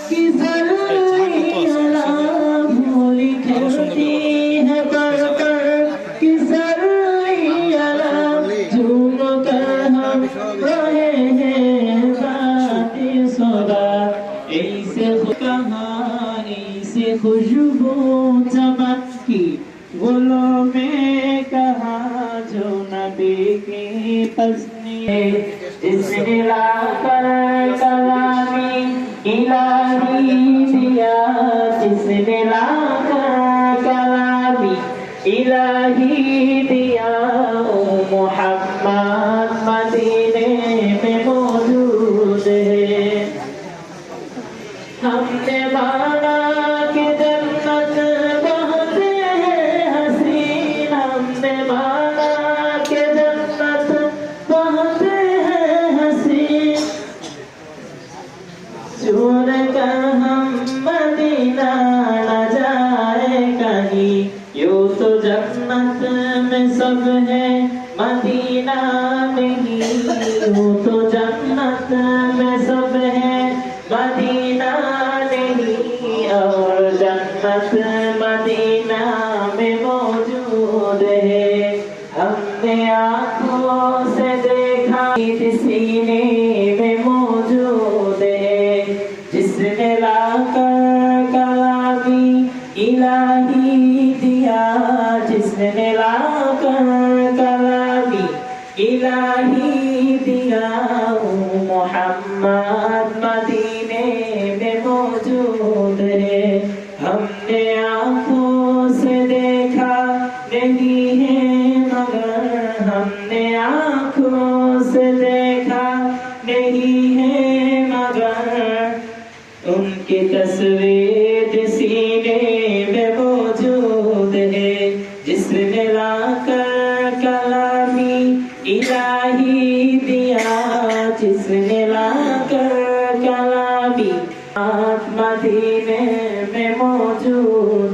किधर भूल खेलती है पर किधर झूम कर हम रहे हैं बातें सदा ऐसे कहाँ ऐसे खुशबू चमकी गुलों में कहा जो नबी की पसंद है जिसने लाकर कलामी इलाही दिया जिसने लाकर कलामी इलाही दिया ओ मोहम्मद मदीने में मौजूद है हमने माना कि जन्नत बहुत है हसीन हमने माना कि जन्नत बहुत है हसीन छोड़ कर हम मदीना न जाए कहीं यूं तो जन्नत में सब है मदीना नहीं यूं तो जन्नत में सब है मदीना नहीं और जन्नत मदीना में मौजूद है हमने आँखों से देखा सीने में मौजूद है जिसने लाकर कलामी इलाही दिया जिसने लाकर कलामी इलाही दिया मोहम्मद मदीने में मौजूद है हमने आँखों से देखा नहीं है मगर हमने आँखों से देखा नहीं है मगर उनकी तस्वीर सीने में मौजूद है जिसने लाकर कलामी इलाही दिया जिसने लाकर कलामी मदीने में मौजूद